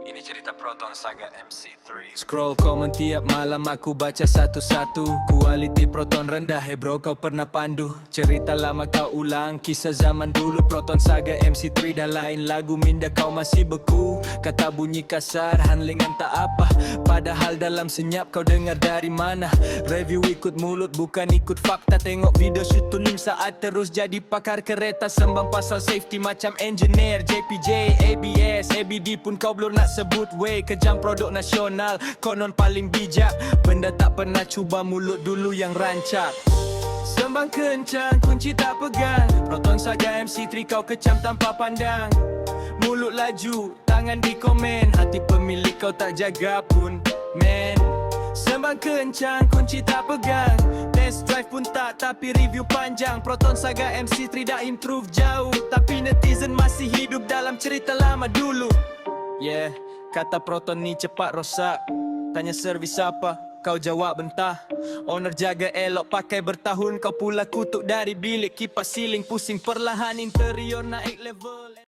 Ini cerita Proton Saga MC3. Scroll komen tiap malam aku baca satu-satu. Kualiti Proton rendah, hey bro kau pernah pandu. Cerita lama kau ulang, kisah zaman dulu. Proton Saga MC3 dah lain lagu. Minda kau masih beku, kata bunyi kasar, handlingan tak apa. Padahal dalam senyap kau dengar dari mana. Review ikut mulut bukan ikut fakta. Tengok video shoot tunim saat terus jadi pakar kereta. Sembang pasal safety macam engineer. JPJ, ABS, ABD pun kau belum nak sebut way. Kejam produk nasional, konon paling bijak. Benda tak pernah cuba mulut dulu yang rancak. Sembang kencang, kunci tak pegang. Proton Saga MC3 kau kecam tanpa pandang. Mulut laju, tangan di komen. Hati pemilik kau tak jaga pun, man. Sembang kencang, kunci tak pegang. Test drive pun tak, tapi review panjang. Proton Saga MC3 dah improve jauh, tapi netizen masih hidup dalam cerita lama dulu. Yeah, kata Proton ni cepat rosak. Tanya servis apa, kau jawab mentah. Owner jaga elok pakai bertahun. Kau pula kutuk dari bilik, kipas siling pusing perlahan. Interior naik level.